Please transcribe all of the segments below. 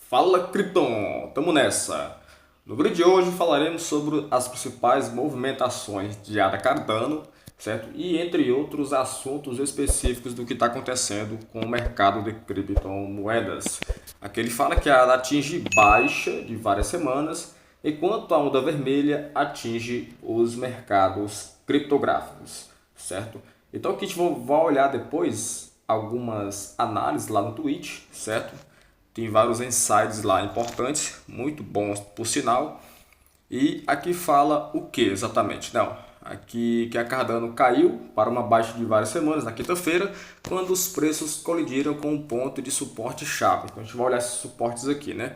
Fala, Krypton! Tamo nessa! No vídeo de hoje falaremos sobre as principais movimentações de ADA Cardano, certo? E entre outros assuntos específicos do que está acontecendo com o mercado de criptomoedas. Aqui ele fala que a ADA atinge baixa de várias semanas, enquanto a onda vermelha atinge os mercados criptográficos, certo? Então aqui a gente vai olhar depois algumas análises lá no Twitch, certo? Tem vários insights lá importantes, muito bons por sinal. E aqui fala o que exatamente? Não, aqui que a Cardano caiu para uma baixa de várias semanas na quinta-feira, quando os preços colidiram com um ponto de suporte chave. Então a gente vai olhar esses suportes aqui, né?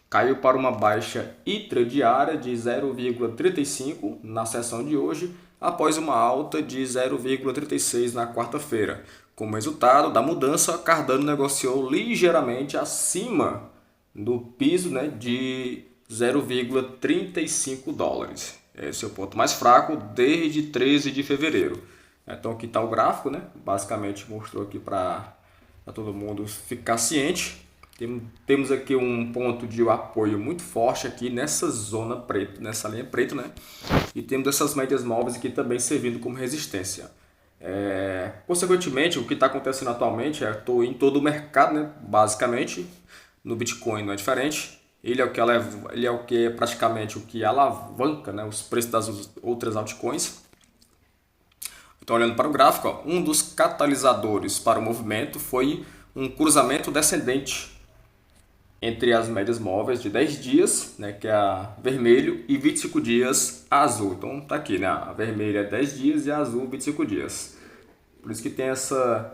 Caiu para uma baixa intradiária de 0,35 na sessão de hoje, após uma alta de 0,36 na quarta-feira. Como resultado da mudança, a Cardano negociou ligeiramente acima do piso, né, de 0,35 dólares. Esse é o ponto mais fraco desde 13 de fevereiro. Então aqui está o gráfico, né? Basicamente mostrou aqui para todo mundo ficar ciente. Temos aqui um ponto de apoio muito forte aqui nessa zona preta, nessa linha preta, né? E temos essas médias móveis aqui também servindo como resistência. Consequentemente, o que está acontecendo atualmente estou em todo o mercado, né? Basicamente, no Bitcoin não é diferente. Ele é o que é praticamente o que alavanca, né, os preços das outras altcoins. Então, olhando para o gráfico, ó, um dos catalisadores para o movimento foi um cruzamento descendente entre as médias móveis de 10 dias, né, que é a vermelho, e 25 dias a azul. Então tá aqui, né, a vermelha é 10 dias e a azul 25 dias. Por isso que tem essas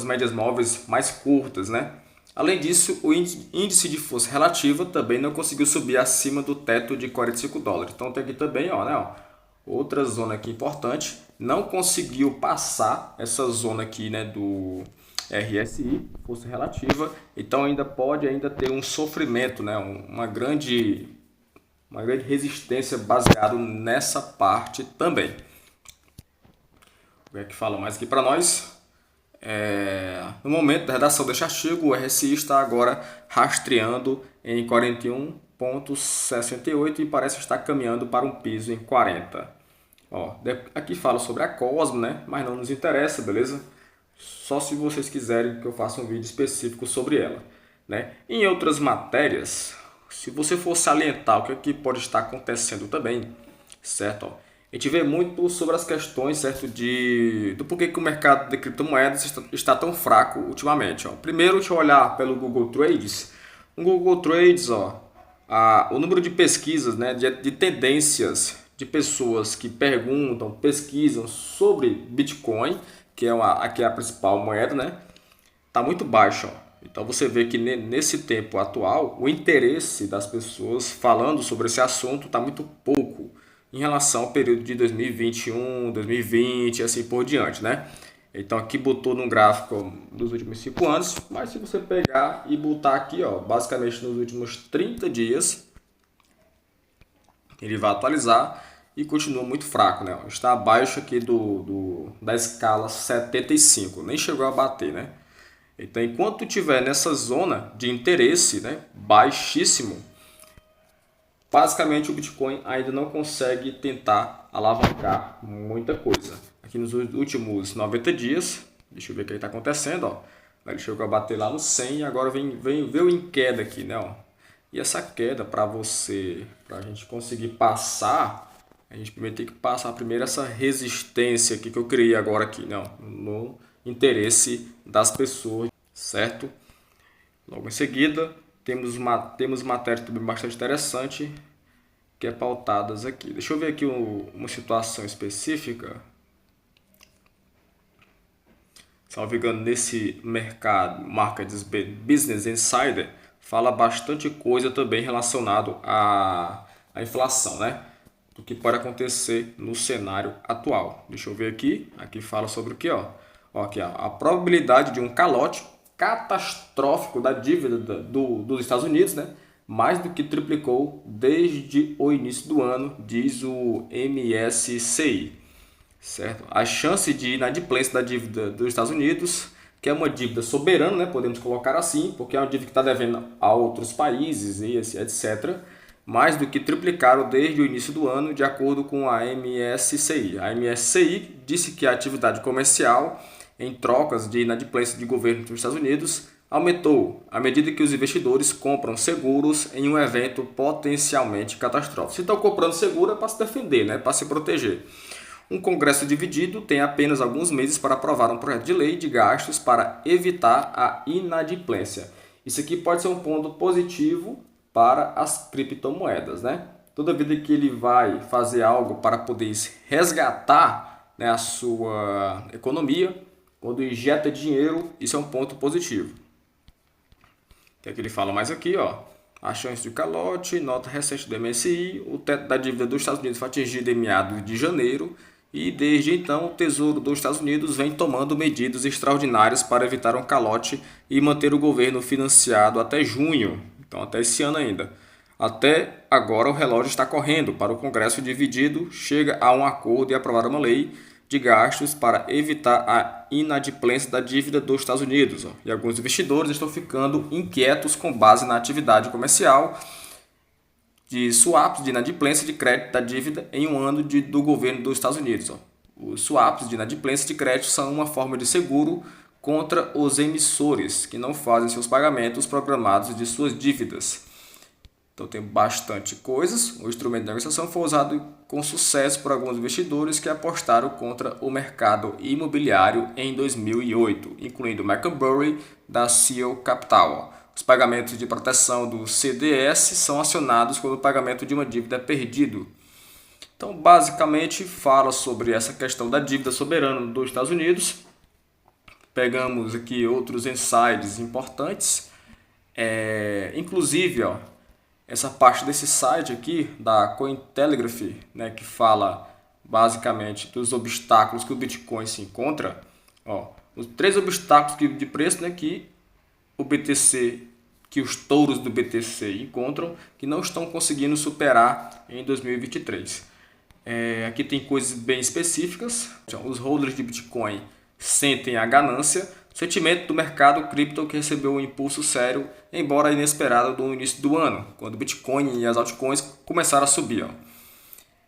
médias móveis mais curtas, né? Além disso, o índice de força relativa também não conseguiu subir acima do teto de 45 dólares. Então tem aqui também, ó, né, ó, outra zona aqui importante, não conseguiu passar essa zona aqui, né, do RSI, força relativa, então pode ter um sofrimento, né, uma grande resistência baseado nessa parte também. O que fala mais aqui para nós? No momento da redação deste artigo, o RSI está agora rastreando em 41,68 e parece estar caminhando para um piso em 40. Ó, aqui fala sobre a Cosmo, né? Mas não nos interessa, beleza? Só se vocês quiserem que eu faça um vídeo específico sobre ela, né? Em outras matérias, se você for salientar o que aqui pode estar acontecendo também, certo? Ó, a gente vê muito sobre as questões, certo, do porquê que o mercado de criptomoedas está tão fraco ultimamente. Ó. Primeiro, deixa eu olhar pelo Google Trades. No Google Trades, ó, o número de pesquisas, né, de tendências de pessoas que perguntam, pesquisam sobre Bitcoin, que é a principal moeda, né, está muito baixo. Ó. Então você vê que nesse tempo atual, o interesse das pessoas falando sobre esse assunto está muito pouco em relação ao período de 2021, 2020 e assim por diante, né? Então aqui botou no gráfico dos últimos 5 anos, mas se você pegar e botar aqui, ó, basicamente nos últimos 30 dias, ele vai atualizar e continua muito fraco, né? Está abaixo aqui da escala 75, nem chegou a bater, né? Então enquanto tiver nessa zona de interesse, né, baixíssimo, basicamente o Bitcoin ainda não consegue tentar alavancar muita coisa. Aqui nos últimos 90 dias, deixa eu ver o que está acontecendo, ó. Ele chegou a bater lá no 100 e agora veio em queda aqui, né? Ó. E essa queda para a gente conseguir passar, a gente primeiro tem que passar primeiro essa resistência aqui que eu criei agora aqui, né? Ó, no interesse das pessoas, certo? Logo em seguida, temos matéria também bastante interessante que é pautadas aqui. Deixa eu ver aqui uma situação específica. Salvo engano, nesse mercado, Market Business Insider, fala bastante coisa também relacionado à inflação, né? Do que pode acontecer no cenário atual. Deixa eu ver aqui. Aqui fala sobre o que, ó? Ó, aqui, ó, a probabilidade de um calote catastrófico da dívida dos Estados Unidos, né? Mais do que triplicou desde o início do ano, diz o MSCI. Certo? A chance de inadimplência da dívida dos Estados Unidos, que é uma dívida soberana, né, podemos colocar assim, porque é uma dívida que está devendo a outros países e etc., mais do que triplicaram desde o início do ano, de acordo com a MSCI. A MSCI disse que a atividade comercial em trocas de inadimplência de governo dos Estados Unidos aumentou à medida que os investidores compram seguros em um evento potencialmente catastrófico. Se estão comprando seguro é para se defender, né? Para se proteger. Um Congresso dividido tem apenas alguns meses para aprovar um projeto de lei de gastos para evitar a inadimplência. Isso aqui pode ser um ponto positivo para as criptomoedas, né? Toda vida que ele vai fazer algo para poder resgatar, né, a sua economia, quando injeta dinheiro, isso é um ponto positivo. Tem que ele fala mais aqui, ó. A chance de calote, nota recente do MSCI, o teto da dívida dos Estados Unidos foi atingido em meados de janeiro e desde então o Tesouro dos Estados Unidos vem tomando medidas extraordinárias para evitar um calote e manter o governo financiado até junho, então até esse ano ainda. Até agora o relógio está correndo para o Congresso dividido, chega a um acordo e aprovar uma lei de gastos para evitar a inadimplência da dívida dos Estados Unidos. E alguns investidores estão ficando inquietos com base na atividade comercial de swaps de inadimplência de crédito da dívida em um ano do governo dos Estados Unidos. Os swaps de inadimplência de crédito são uma forma de seguro contra os emissores que não fazem seus pagamentos programados de suas dívidas. Então tem bastante coisas. O instrumento de negociação foi usado com sucesso por alguns investidores que apostaram contra o mercado imobiliário em 2008, incluindo McAnbury da Seal Capital. Os pagamentos de proteção do CDS são acionados quando o pagamento de uma dívida é perdido. Então, basicamente, fala sobre essa questão da dívida soberana dos Estados Unidos. Pegamos aqui outros insights importantes. Inclusive, essa parte desse site aqui, da Cointelegraph, né, que fala basicamente dos obstáculos que o Bitcoin se encontra. Os 3 obstáculos de preço, né, que o BTC, que os touros do BTC encontram, que não estão conseguindo superar em 2023. Aqui tem coisas bem específicas. Os holders de Bitcoin sentem a ganância, o sentimento do mercado cripto que recebeu um impulso sério, embora inesperado no início do ano, quando o Bitcoin e as altcoins começaram a subir.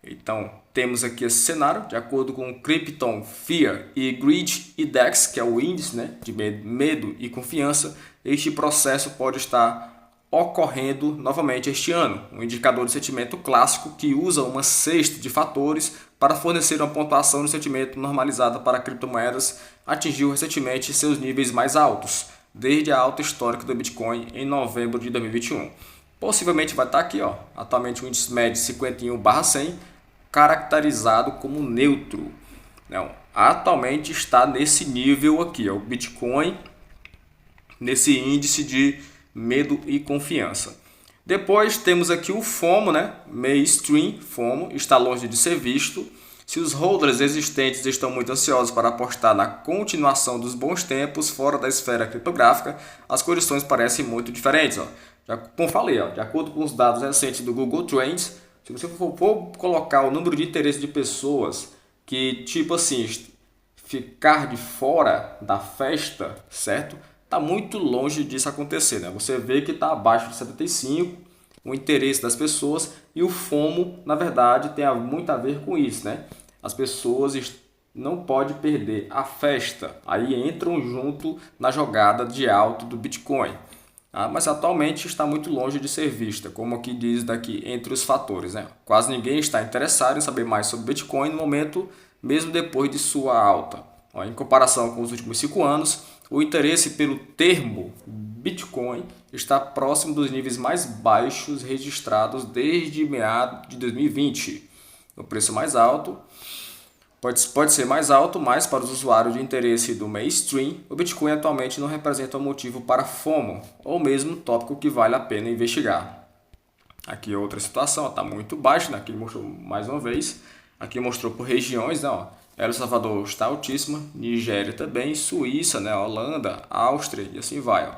Então, temos aqui esse cenário, de acordo com o Krypton Fear e Greed Index, que é o índice, né, de medo e confiança. Este processo pode estar ocorrendo novamente este ano, um indicador de sentimento clássico que usa uma cesta de fatores para fornecer uma pontuação de sentimento normalizada para criptomoedas, atingiu recentemente seus níveis mais altos, desde a alta histórica do Bitcoin em novembro de 2021. Possivelmente vai estar aqui, atualmente o índice médio 51/100, caracterizado como neutro. Não, atualmente está nesse nível aqui, o Bitcoin, nesse índice de medo e confiança. Depois temos aqui o FOMO, né? Mainstream FOMO, está longe de ser visto. Se os holders existentes estão muito ansiosos para apostar na continuação dos bons tempos fora da esfera criptográfica, as condições parecem muito diferentes. Como falei, de acordo com os dados recentes do Google Trends, se você for colocar o número de interesse de pessoas que, tipo assim, ficar de fora da festa, certo? Está muito longe disso acontecer, né? Você vê que está abaixo de 75, o interesse das pessoas, e o FOMO, na verdade, tem muito a ver com isso, né? As pessoas não podem perder a festa, aí entram junto na jogada de alto do Bitcoin. Mas atualmente está muito longe de ser vista, como aqui diz daqui entre os fatores, né? Quase ninguém está interessado em saber mais sobre Bitcoin no momento, mesmo depois de sua alta. Em comparação com os últimos 5 anos, o interesse pelo termo Bitcoin está próximo dos níveis mais baixos registrados desde meados de 2020. O preço mais alto pode ser mais alto, mas para os usuários de interesse do mainstream, o Bitcoin atualmente não representa um motivo para FOMO, ou mesmo um tópico que vale a pena investigar. Aqui outra situação, está muito baixo, né? Aqui mostrou mais uma vez. Aqui mostrou por regiões, né? El Salvador está altíssima, Nigéria também, Suíça, né? Holanda, Áustria e assim vai.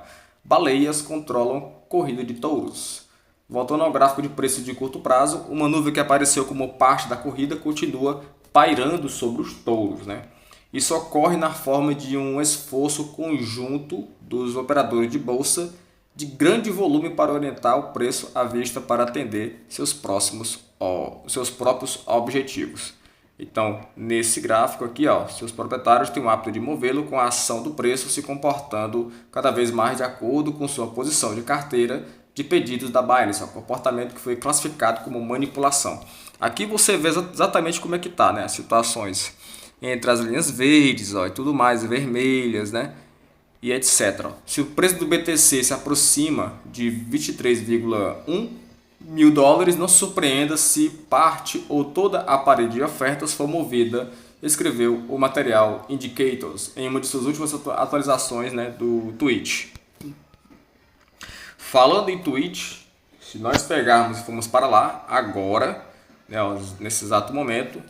Baleias controlam corrida de touros. Voltando ao gráfico de preço de curto prazo, uma nuvem que apareceu como parte da corrida continua pairando sobre os touros, né? Isso ocorre na forma de um esforço conjunto dos operadores de bolsa de grande volume para orientar o preço à vista para atender seus próprios objetivos. Então, nesse gráfico aqui, seus proprietários têm o hábito de movê-lo com a ação do preço se comportando cada vez mais de acordo com sua posição de carteira de pedidos da Binance, um comportamento que foi classificado como manipulação. Aqui você vê exatamente como é que está, né? As situações entre as linhas verdes e tudo mais, vermelhas, né? E etc. Se o preço do BTC se aproxima de 23,1 mil dólares, não se surpreenda se parte ou toda a parede de ofertas for movida, escreveu o material Indicators em uma de suas últimas atualizações, né, do Twitch. Falando em Twitch, se nós pegarmos e formos para lá agora, né, nesse exato momento,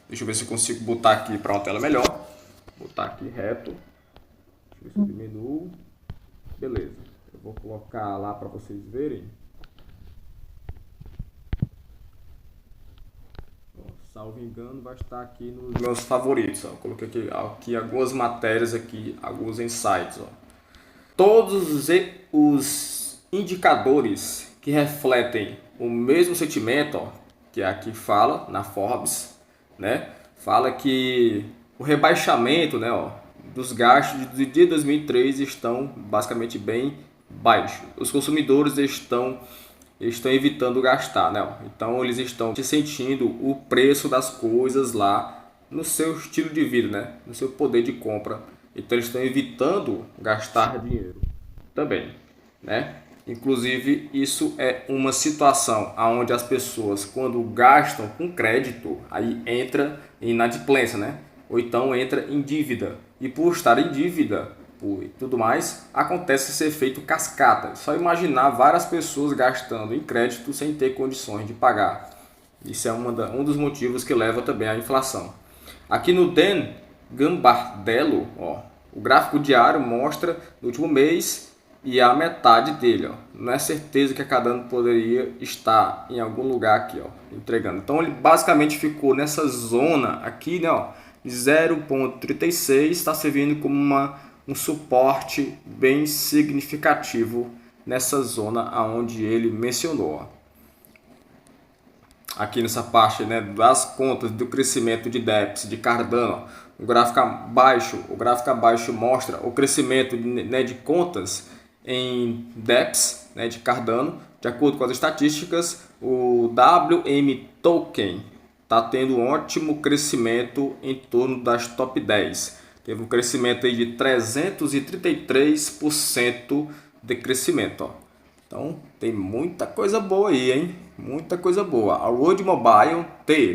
deixa eu ver se eu consigo botar aqui para uma tela melhor, botar aqui reto, deixa eu ver se eu diminuo, beleza, eu vou colocar lá para vocês verem. Salvo engano, vai estar aqui nos meus favoritos. Eu coloquei aqui algumas matérias, alguns insights. Todos os indicadores que refletem o mesmo sentimento, que aqui fala na Forbes, né? Fala que o rebaixamento, né, dos gastos de 2003 estão basicamente bem baixos. Os consumidores estão evitando gastar, né? Então eles estão sentindo o preço das coisas lá no seu estilo de vida, né? No seu poder de compra. Então eles estão evitando gastar dinheiro também, né? Inclusive isso é uma situação onde as pessoas, quando gastam com crédito, aí entra em inadimplência, né? Ou então entra em dívida. E por estar em dívida e tudo mais, acontece esse efeito cascata. Só imaginar várias pessoas gastando em crédito sem ter condições de pagar. Isso é um dos motivos que leva também à inflação. Aqui no Dan Gambardello, o gráfico diário mostra no último mês e a metade dele. Não é certeza que a Cardano poderia estar em algum lugar aqui, entregando. Então ele basicamente ficou nessa zona aqui, né, de 0,36, está servindo como um suporte bem significativo nessa zona aonde ele mencionou. Aqui nessa parte, né, das contas do crescimento de DEPs de Cardano, o gráfico abaixo mostra o crescimento de contas em DEPs, né, de Cardano. De acordo com as estatísticas, o WM Token está tendo um ótimo crescimento em torno das top 10. Teve um crescimento aí de 333% de crescimento. Então tem muita coisa boa aí, hein? Muita coisa boa. A World Mobile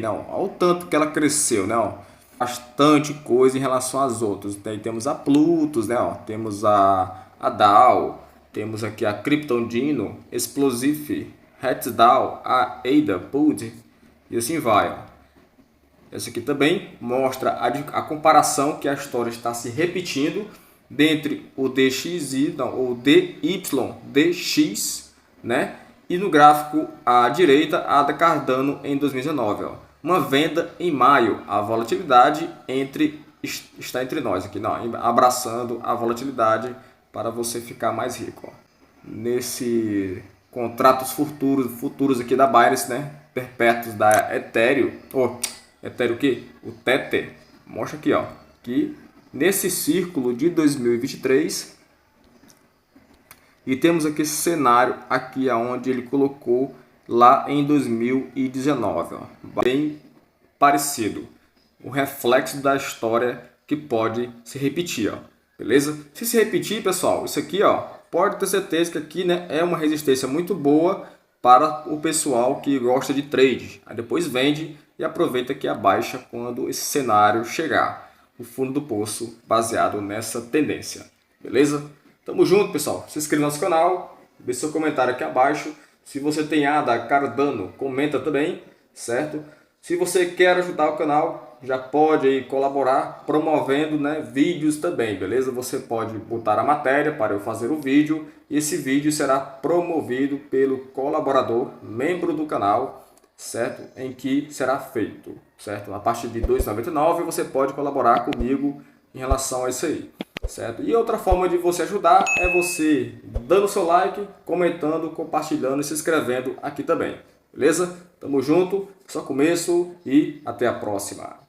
olha o tanto que ela cresceu, né? Bastante coisa em relação às outras. Temos a Plutus, né? Temos a DAO, temos aqui a Krypton Dino, Explosive, HetzDAO, a ADA Pud e assim vai. Essa aqui também mostra a comparação que a história está se repetindo dentre o DYDX, né? E no gráfico à direita, a da Cardano em 2019. Uma venda em maio. A volatilidade está entre nós aqui, abraçando a volatilidade para você ficar mais rico. Nesse contratos futuros aqui da Binance, né? Perpétuos da Ethereum. Ethereum o quê? O Tether. Mostra aqui, que nesse círculo de 2023 e temos aqui esse cenário aqui onde ele colocou lá em 2019, bem parecido, o reflexo da história que pode se repetir, beleza? Se repetir, pessoal, isso aqui, pode ter certeza que aqui, né, é uma resistência muito boa para o pessoal que gosta de trade. Aí depois vende e aproveita que a baixa quando esse cenário chegar. O fundo do poço baseado nessa tendência. Beleza? Tamo junto, pessoal. Se inscreva no nosso canal. Deixe seu comentário aqui abaixo. Se você tem ADA Cardano, comenta também, certo? Se você quer ajudar o canal, já pode aí colaborar promovendo, né, vídeos também, beleza? Você pode botar a matéria para eu fazer o vídeo. E esse vídeo será promovido pelo colaborador, membro do canal, certo? Em que será feito, certo? A partir de R$ 2,99 você pode colaborar comigo em relação a isso aí, certo? E outra forma de você ajudar é você dando seu like, comentando, compartilhando e se inscrevendo aqui também, beleza? Tamo junto, só começo e até a próxima.